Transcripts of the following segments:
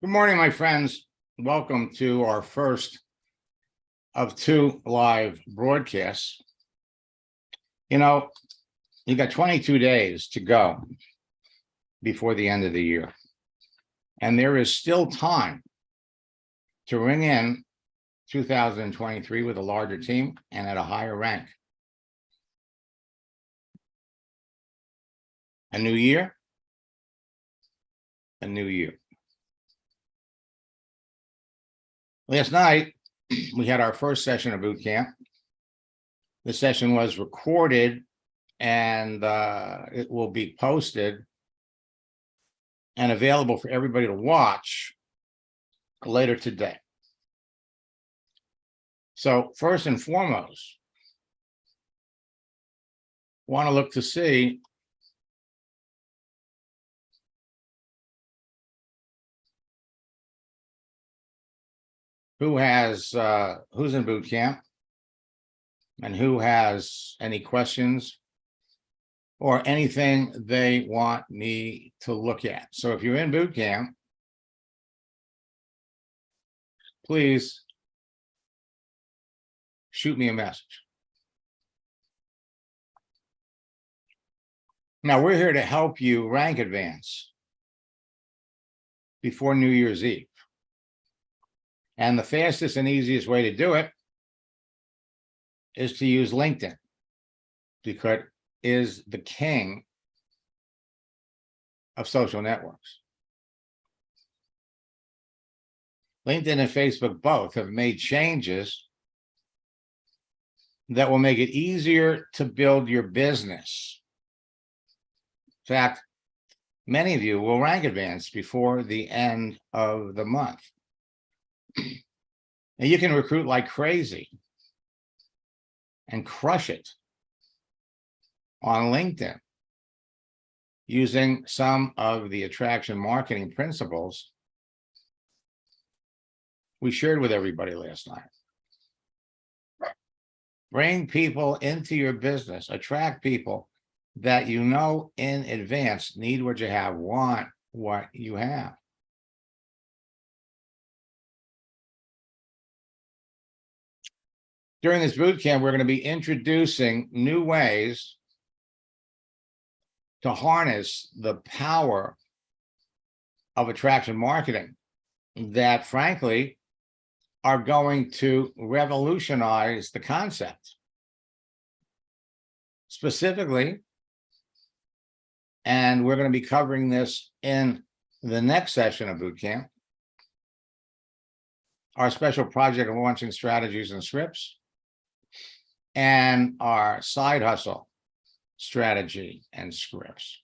Good morning, my friends. Welcome to our first of two live broadcasts. You know, you got 22 days to go before the end of the year, and there is still time to ring in 2023 with a larger team and at a higher rank. A new year, a new year. Last night, we had our first session of boot camp. The session was recorded and it will be posted and available for everybody to watch later today. So first and foremost, want to look to see who's in boot camp and who has any questions or anything they want me to look at. So if you're in boot camp, please shoot me a message. Now, we're here to help you rank advance before New Year's Eve. And the fastest and easiest way to do it is to use LinkedIn, because it is the king of social networks. LinkedIn and Facebook both have made changes that will make it easier to build your business. In fact, many of you will rank advance before the end of the month. And you can recruit like crazy and crush it on LinkedIn using some of the attraction marketing principles we shared with everybody last night. Bring people into your business, attract people that you know in advance need what you have, want what you have. During this boot camp, we're going to be introducing new ways to harness the power of attraction marketing that, frankly, are going to revolutionize the concept. Specifically, and we're going to be covering this in the next session of boot camp, our special project of launching strategies and scripts, and our side hustle strategy and scripts.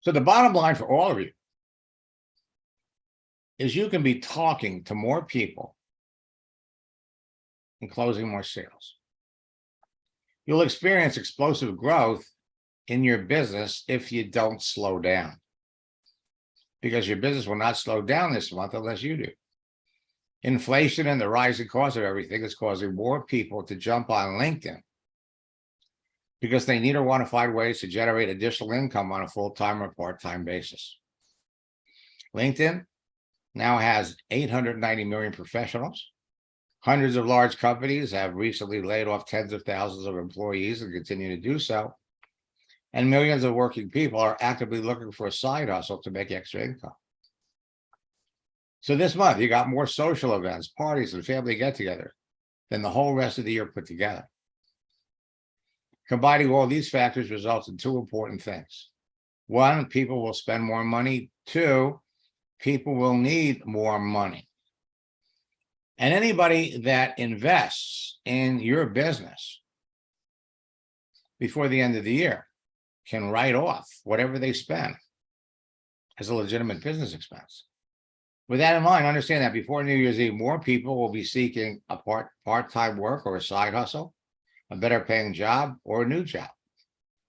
So the bottom line for all of you is you can be talking to more people and closing more sales. You'll experience explosive growth in your business if you don't slow down, because your business will not slow down this month unless you do. Inflation and the rising cost of everything is causing more people to jump on LinkedIn because they need or want to find ways to generate additional income on a full-time or part-time basis. LinkedIn now has 890 million professionals. Hundreds of large companies have recently laid off tens of thousands of employees and continue to do so. And millions of working people are actively looking for a side hustle to make extra income. So this month, you got more social events, parties, and family get-togethers than the whole rest of the year put together. Combining all these factors results in two important things. One, people will spend more money. Two, people will need more money. And anybody that invests in your business before the end of the year can write off whatever they spend as a legitimate business expense. With that in mind, understand that before New Year's Eve, more people will be seeking a part-time work or a side hustle, a better paying job, or a new job,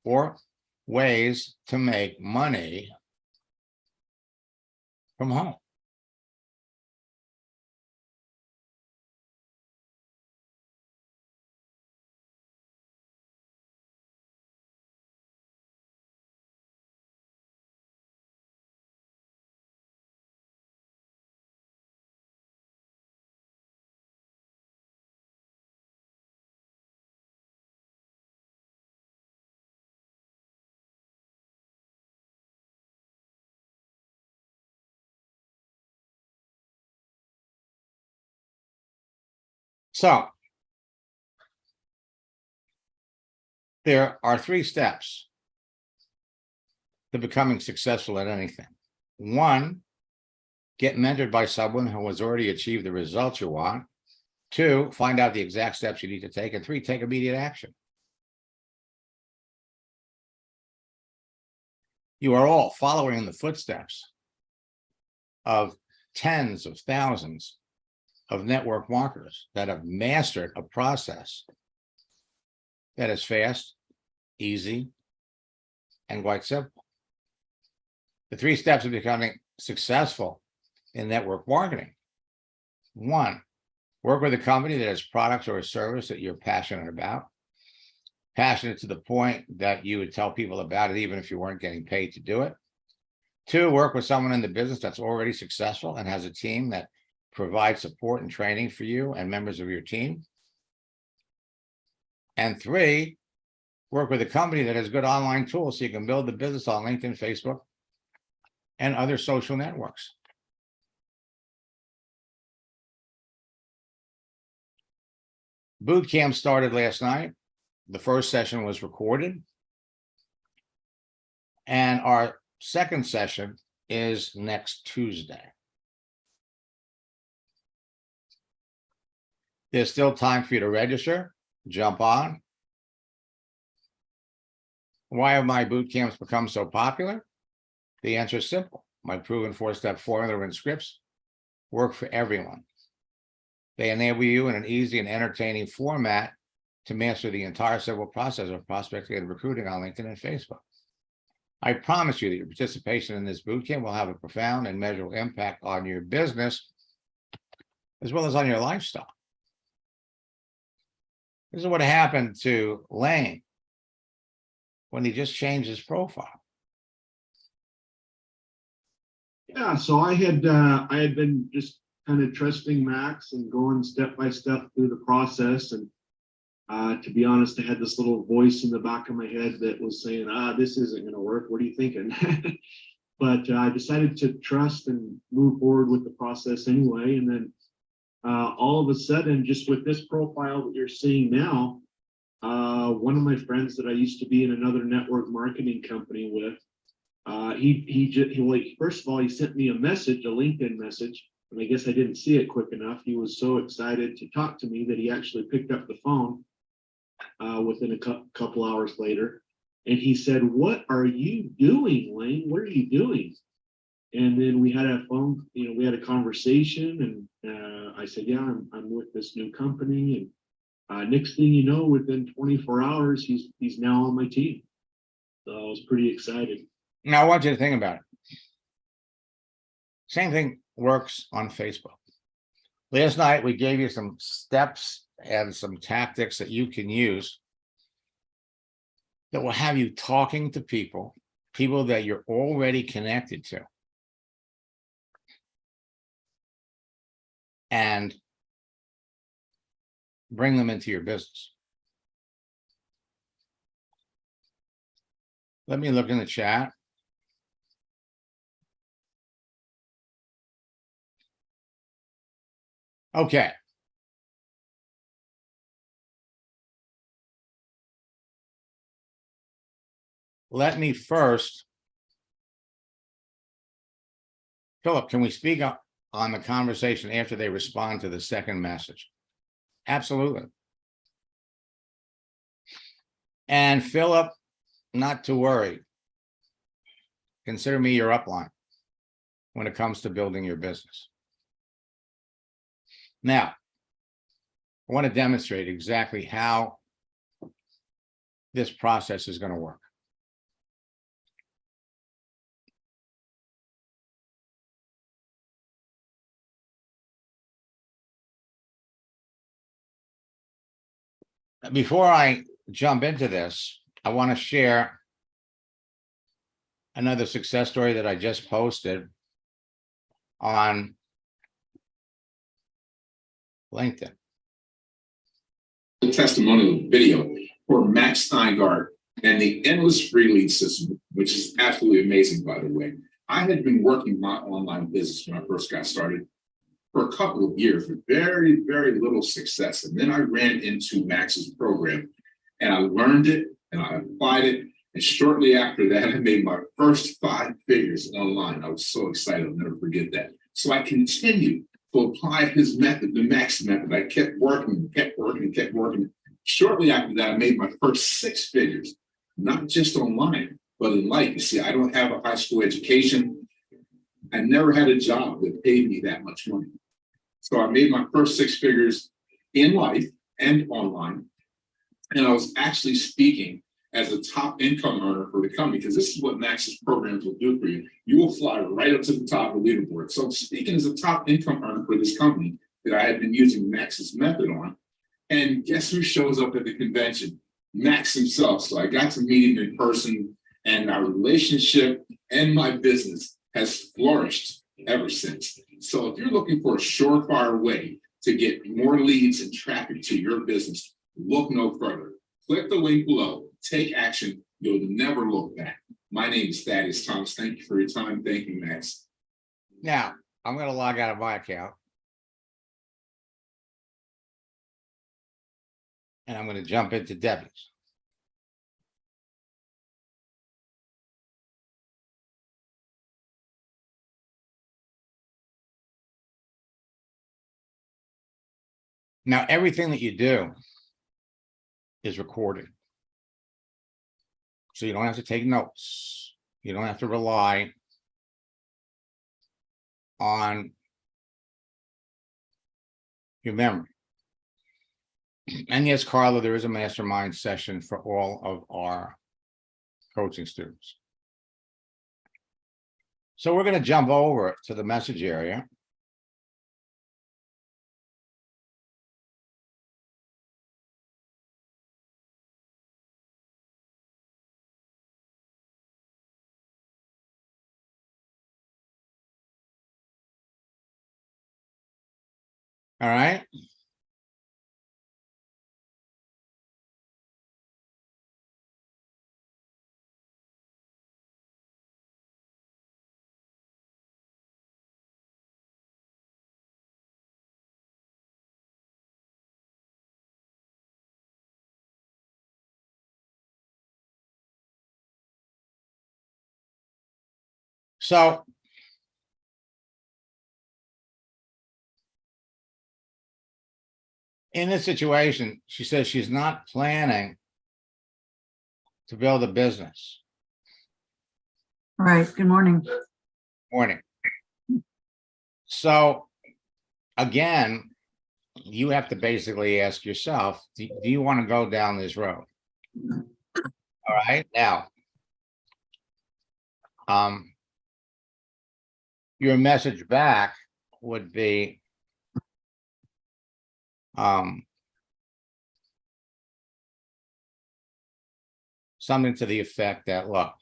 or ways to make money from home. So there are 3 steps to becoming successful at anything. 1, get mentored by someone who has already achieved the results you want. 2, find out the exact steps you need to take. And 3, take immediate action. You are all following in the footsteps of tens of thousands of network marketers that have mastered a process that is fast, easy, and quite simple. The 3 steps of becoming successful in network marketing. 1, work with a company that has products or a service that you're passionate about. Passionate to the point that you would tell people about it even if you weren't getting paid to do it. 2, work with someone in the business that's already successful and has a team that provides support and training for you and members of your team. And 3, work with a company that has good online tools so you can build the business on LinkedIn, Facebook, and other social networks. Boot camp started last night. The first session was recorded. And our second session is next Tuesday. There's still time for you to register, jump on. Why have my boot camps become so popular? The answer is simple. My proven 4-step formula and scripts work for everyone. They enable you in an easy and entertaining format to master the entire simple process of prospecting and recruiting on LinkedIn and Facebook. I promise you that your participation in this bootcamp will have a profound and measurable impact on your business, as well as on your lifestyle. This is what happened to Lane when he just changed his profile. Yeah, so I had been just kind of trusting Max and going step by step through the process. And to be honest, I had this little voice in the back of my head that was saying, this isn't going to work. What are you thinking? But I decided to trust and move forward with the process anyway. And then all of a sudden, just with this profile that you're seeing now, one of my friends that I used to be in another network marketing company with, first of all, he sent me a message, a LinkedIn message, and I guess I didn't see it quick enough. He was so excited to talk to me that he actually picked up the phone within a couple hours later. And he said, "What are you doing, Lane? What are you doing?" And then we had a phone, we had a conversation, and I said, "Yeah, I'm with this new company." And next thing you know, within 24 hours, he's now on my team. So I was pretty excited. Now, I want you to think about it. Same thing works on Facebook. Last night, we gave you some steps and some tactics that you can use that will have you talking to people that you're already connected to. And bring them into your business. Let me look in the chat. Okay. Let me first, Philip, can we speak on the conversation after they respond to the second message? Absolutely. And Philip, not to worry. Consider me your upline when it comes to building your business. Now, I want to demonstrate exactly how this process is going to work. Before I jump into this, I want to share another success story that I just posted on LinkedIn. The testimonial video for Max Steingart and the endless free lead system, which is absolutely amazing, by the way. I had been working my online business when I first got started. for a couple of years with very, very little success. And then I ran into Max's program and I learned it and I applied it. And shortly after that, I made my first 5 figures online. I was so excited, I'll never forget that. So I continued to apply his method, the Max method. I kept working, kept working, kept working. Shortly after that, I made my first 6 figures, not just online, but in life. You see, I don't have a high school education. I never had a job that paid me that much money. So I made my first 6 figures in life and online. And I was actually speaking as a top income earner for the company, because this is what Max's programs will do for you. You will fly right up to the top of the leaderboard. So speaking as a top income earner for this company that I had been using Max's method on, and guess who shows up at the convention? Max himself. So I got to meet him in person, and our relationship and my business has flourished ever since. So if you're looking for a surefire way to get more leads and traffic to your business, look no further. Click the link below, take action. You'll never look back. My name is Thaddeus Thomas. Thank you for your time. Thank you, Max. Now, I'm going to log out of my account. And I'm going to jump into Debbie's. Now, everything that you do is recorded. So you don't have to take notes. You don't have to rely on your memory. And yes, Carla, there is a mastermind session for all of our coaching students. So we're going to jump over to the message area. All right. So in this situation, she says she's not planning to build a business. All right, good morning. Morning. So again, you have to basically ask yourself, do you want to go down this road? All right, now, your message back would be, something to the effect that, look,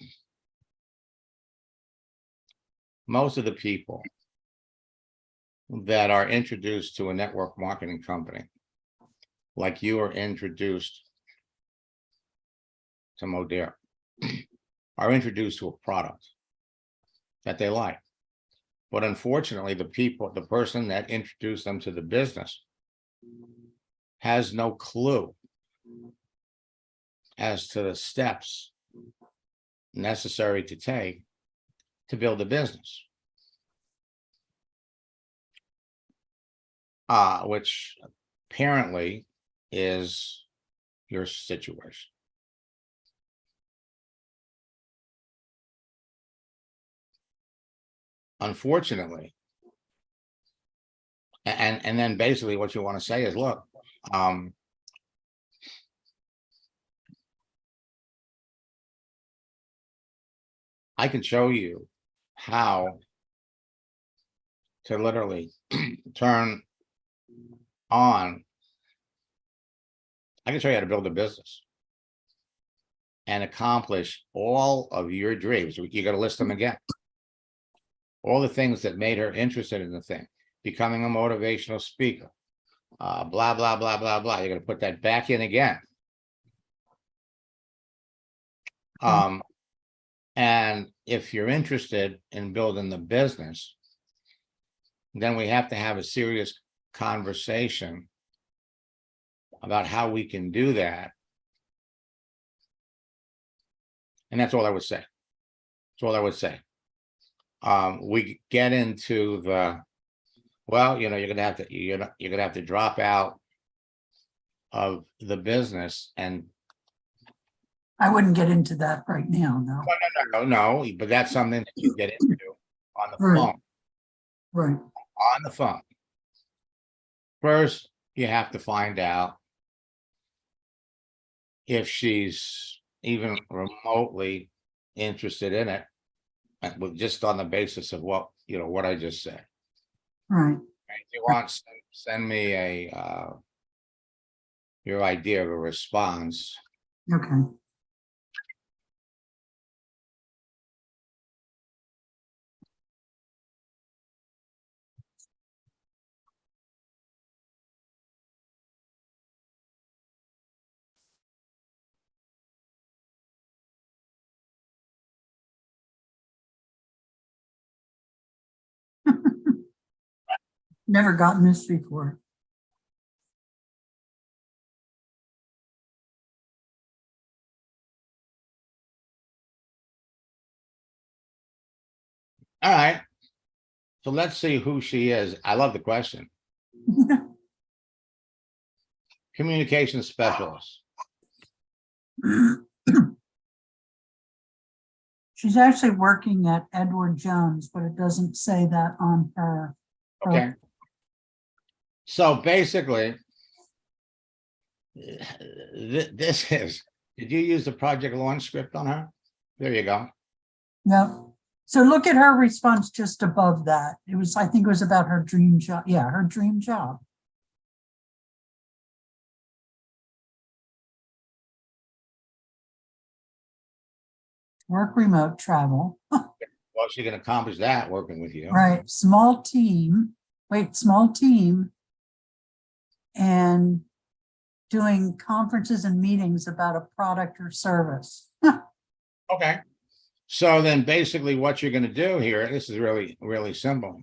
most of the people that are introduced to a network marketing company, like you are introduced to Modera, are introduced to a product that they like. But unfortunately, the person that introduced them to the business has no clue as to the steps necessary to take to build a business. Which apparently is your situation. Unfortunately, and then basically what you want to say is, look, I can show you how to literally turn on. I can show you how to build a business and accomplish all of your dreams. You got to list them again. All the things that made her interested in the thing, becoming a motivational speaker, blah, blah, blah, blah, blah. You're going to put that back in again. And if you're interested in building the business, then we have to have a serious conversation about how we can do that. And that's all I would say. That's all I would say. We get into the, well, you're gonna have to, you're gonna have to drop out of the business and I wouldn't get into that right now, no. no, but that's something that you get into on the Right. phone, Right, on the phone. First, you have to find out if she's even remotely interested in it, just on the basis of what I just said. right. If you want, send me your idea of a response. Okay. Never gotten this before. All right. So let's see who she is. I love the question. Communication specialist. She's actually working at Edward Jones, but it doesn't say that on her. Okay. So basically, this is, did you use the Project Launch script on her? There you go. Yep. So look at her response just above that. It was, I think it was about her dream job. Yeah, her dream job. Work remote, travel. Well, she can accomplish that working with you. Right, small team, small team. And doing conferences and meetings about a product or service. Okay. So then basically what you're going to do here, this is really, really simple.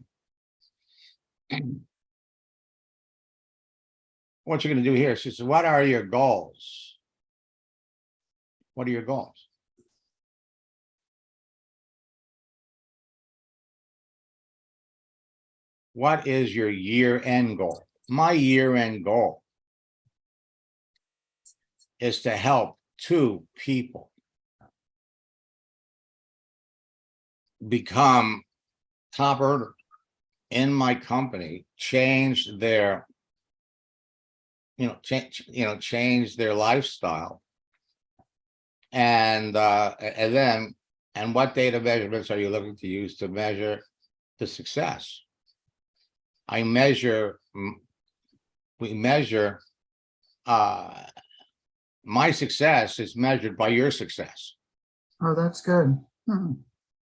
What you're going to do here, she says, what are your goals? What are your goals? What is your year-end goal? My year-end goal is to help 2 people become top earners in my company, change their, change their lifestyle. And then, and what data measurements are you looking to use to measure the success? We measure, my success is measured by your success. Oh, that's good.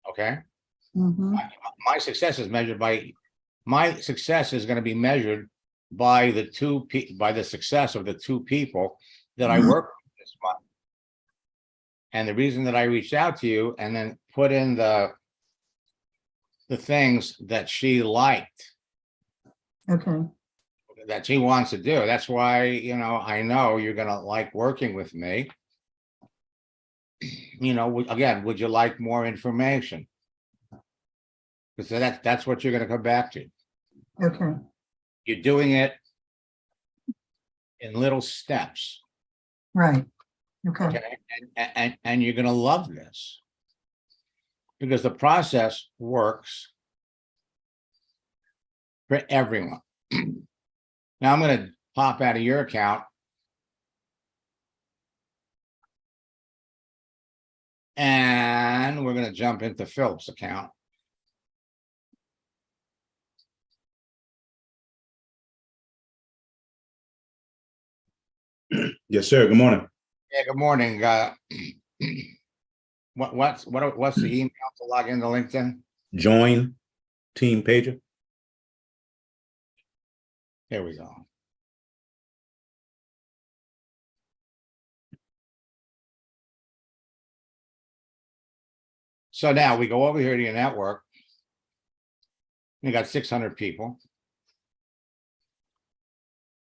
Okay. Mm-hmm. My success is measured by, my success is going to be measured by the success of the 2 people that I work with this month. And the reason that I reached out to you and then put in the things that she liked, Okay. that she wants to do. That's why, I know you're going to like working with me. Again, would you like more information? Because that's what you're going to come back to. Okay. You're doing it in little steps. Right. Okay. Okay. And you're going to love this because the process works for everyone. Now I'm going to pop out of your account and we're going to jump into Philip's account. Yes, sir. Good morning. Yeah, good morning. What's the email to log into LinkedIn? Join Team Pager. Here we go. So now we go over here to your network. You got 600 people.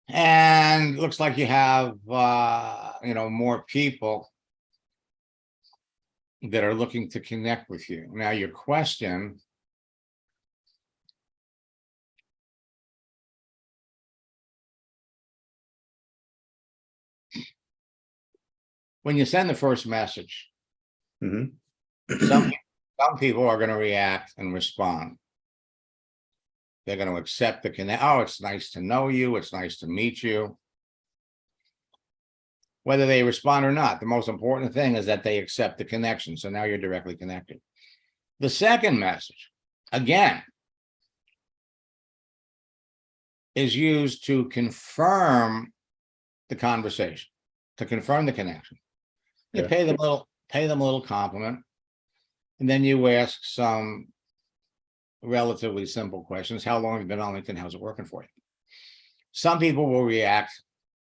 And looks like you have, more people that are looking to connect with you. Now, your question, when you send the first message, Mhm. some people are going to react and respond. They're going to accept the connect. Oh, it's nice to know you. It's nice to meet you. Whether they respond or not, the most important thing is that they accept the connection. So now you're directly connected. The second message, again, is used to confirm the conversation, to confirm the connection. You Yeah. pay them a little compliment, and then you ask some relatively simple questions. How long have you been on LinkedIn? How's it working for you? Some people will react,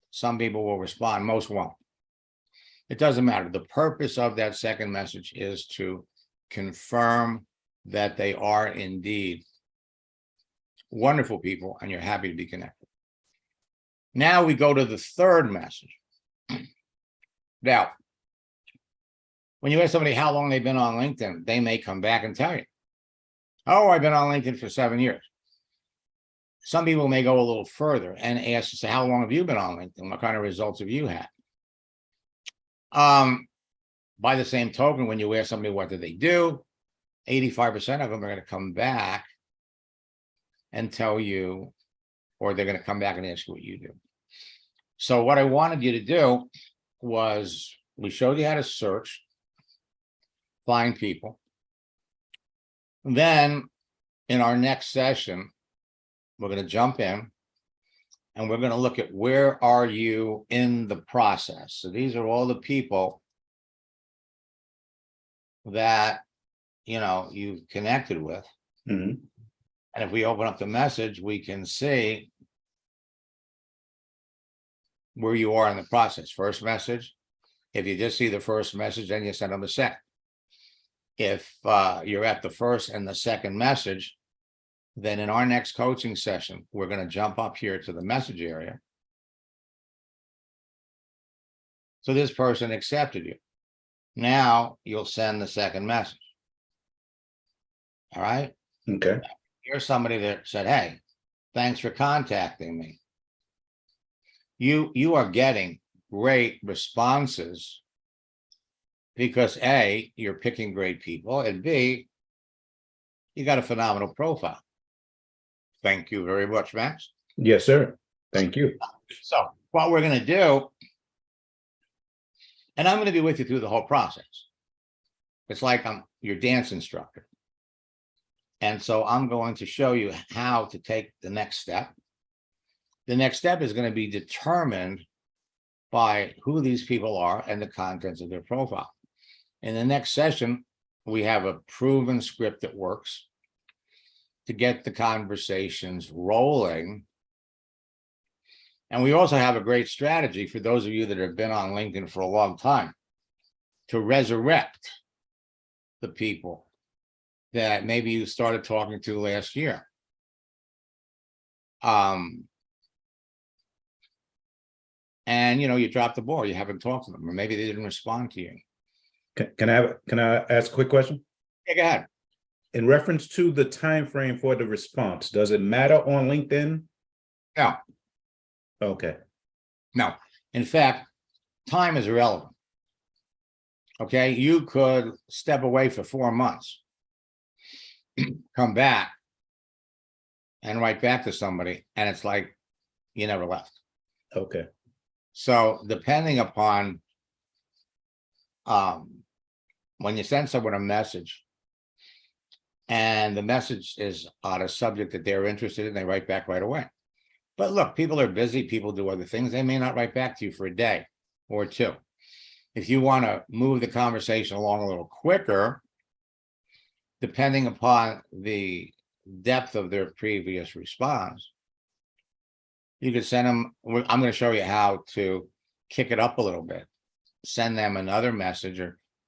some people will respond, most won't. It doesn't matter. The purpose of that second message is to confirm that they are indeed wonderful people and you're happy to be connected. Now we go to the third message. Now, when you ask somebody how long they've been on LinkedIn, they may come back and tell you, oh, I've been on LinkedIn for 7 years. Some people may go a little further and ask, say, how long have you been on LinkedIn? What kind of results have you had? By the same token, when you ask somebody what do they do, 85% of them are going to come back and tell you, or they're going to come back and ask you what you do. So what I wanted you to do was, we showed you how to search, find people. Then in our next session, we're going to jump in and we're going to look at where are you in the process. So these are all the people that, you've connected with. Mhm. And if we open up the message, we can see where you are in the process. First message. If you just see the first message, then you send them a second. If you're at the first and the second message, then in our next coaching session, we're going to jump up here to the message area. So this person accepted you. Now you'll send the second message. All right. Okay. Here's somebody that said, hey, thanks for contacting me. You are getting great responses because A, you're picking great people, and B, you got a phenomenal profile. Thank you very much, Max. Yes, sir. Thank you. So what we're going to do, and I'm going to be with you through the whole process. It's like I'm your dance instructor. And so I'm going to show you how to take the next step. The next step is going to be determined by who these people are and the contents of their profile. In the next session, we have a proven script that works to get the conversations rolling. And we also have a great strategy for those of you that have been on LinkedIn for a long time to resurrect the people that maybe you started talking to last year. And you dropped the ball, you haven't talked to them, or maybe they didn't respond to you. Can I ask a quick question? Yeah, go ahead. In reference to the time frame for the response, does it matter on LinkedIn? No, Okay. no. In fact, time is irrelevant. Okay, you could step away for 4 months, come back, and write back to somebody, and it's like you never left. Okay. So depending upon when you send someone a message and the message is on a subject that they're interested in, they write back right away. But look, people are busy, people do other things. They may not write back to you for a day or two. If you want to move the conversation along a little quicker, depending upon the depth of their previous response, you could send them, I'm going to show you how to kick it up a little bit, send them another message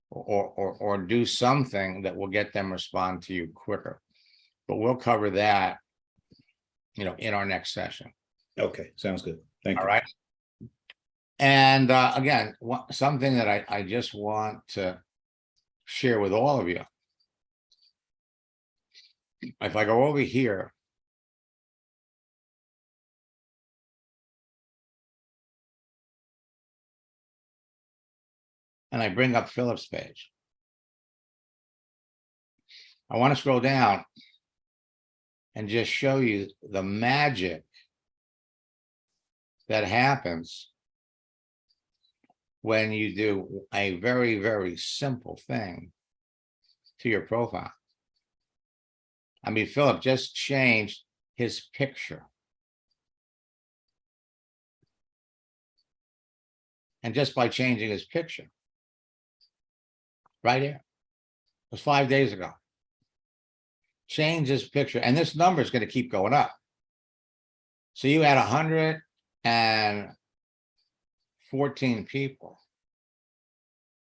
or do something that will get them respond to you quicker. But we'll cover that, in our next session. Okay, sounds good. Thank All you. right. And again, something that I just want to share with all of you. If I go over here. And I bring up Philip's page. I want to scroll down and just show you the magic that happens when you do a very, very simple thing to your profile. I mean, Philip just changed his picture. And just by changing his picture, right here, it was 5 days ago. Change his picture, and this number is going to keep going up. So you had 114 people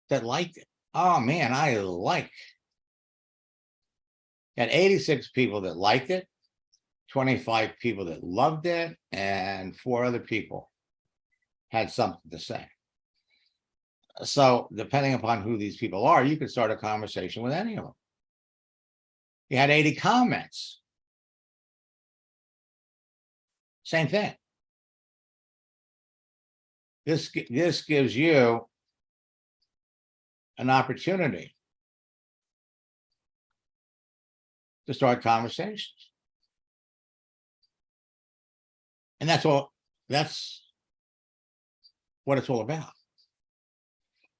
that liked it. Oh man, I like. You had 86 people that liked it, 25 people that loved it, and 4 other people had something to say. So depending upon who these people are, you could start a conversation with any of them. You had 80 comments. Same thing. This gives you an opportunity to start conversations. And that's what it's all about.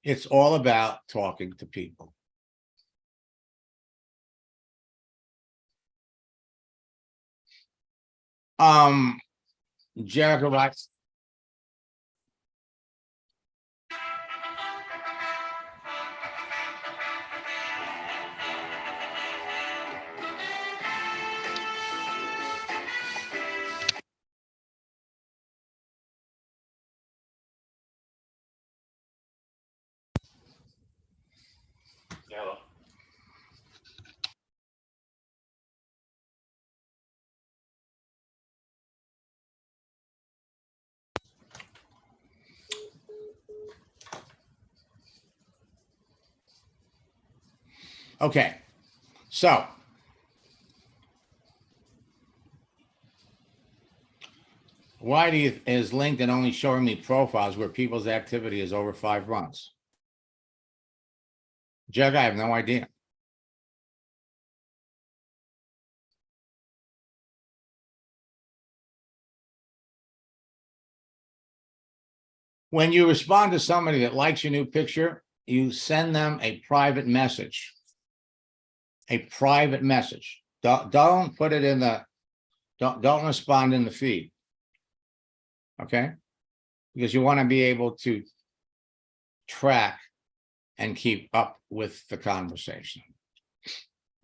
It's all about talking to people. Jericho writes. Okay, so why is LinkedIn only showing me profiles where people's activity is over 5 months? Jug, I have no idea. When you respond to somebody that likes your new picture, you send them a private message. A private message. Don't put it in the, don't respond in the feed. Okay? Because you want to be able to track and keep up with the conversation.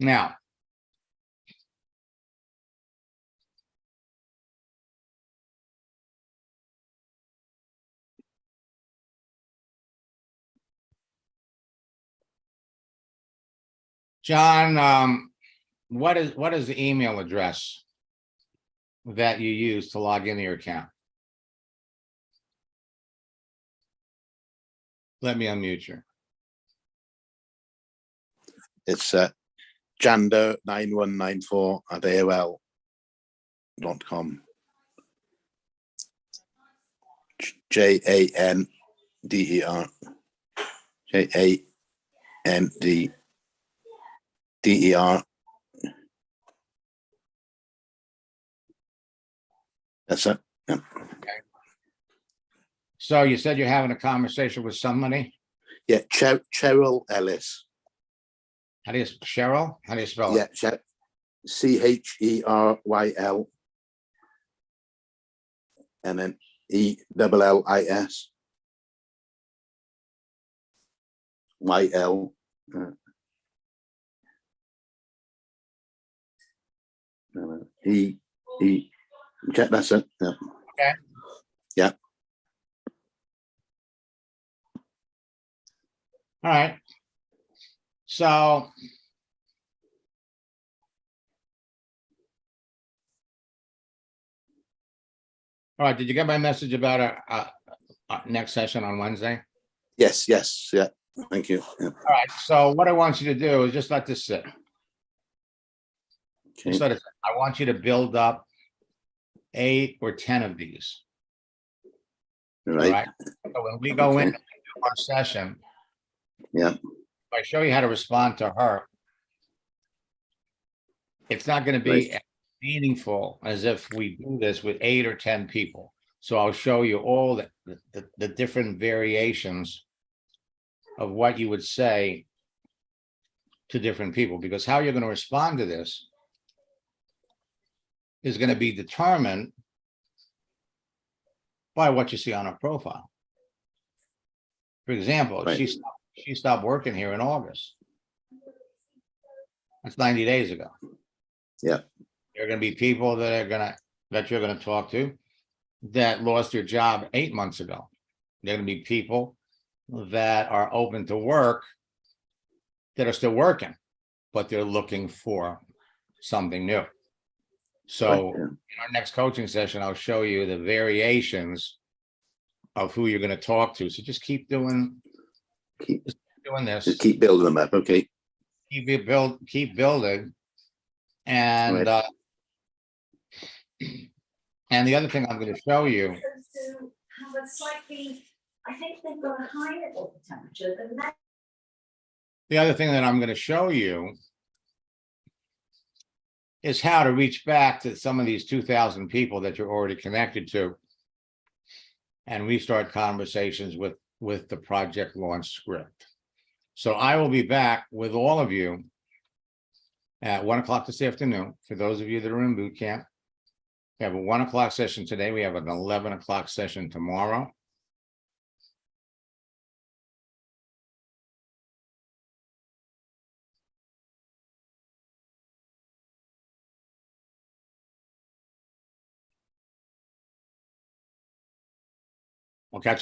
Now, John, what is the email address that you use to log into your account? Let me unmute you. It's jander9194@aol.com. JANDER. JANDDER. That's it. Yeah. So you said you're having a conversation with somebody? Yeah, Cheryl Ellis. How do you, Cheryl? How do you spell Yeah, it? CHERYL and then ELLIS. YL. Okay, that's it. Yeah. Okay. Yeah. All right. So All right, did you get my message about our next session on Wednesday? Yes, yes, yeah. Thank you. Yeah. All right, so what I want you to do is just let this sit. Okay. Just let it sit. I want you to build up 8 or 10 of these. All Right. right. So when we go Okay. into our session, Yeah. if I show you how to respond to her, it's not going to be as meaningful as if we do this with 8 or 10 people. So I'll show you all the different variations of what you would say to different people, because how you're going to respond to this is going to be determined by what you see on her profile. For example, Right. she stopped working here in August. That's 90 days ago. Yeah. There are going to be people that you're going to talk to that lost their job 8 months ago. There are going to be people that are open to work that are still working, but they're looking for something new. So Right, yeah. in our next coaching session, I'll show you the variations of who you're going to talk to. So just keep doing Keep, this. just keep building them up. Okay. Keep building. And Right. and the other thing I'm going to show you, To have a slightly, I think they've got a higher water temperature than that. the other thing that I'm going to show you is how to reach back to some of these 2,000 people that you're already connected to and restart conversations with the project launch script. So I will be back with all of you at 1 o'clock this afternoon. For those of you that are in boot camp, we have a 1 o'clock session today. We have an 11 o'clock session tomorrow. We'll catch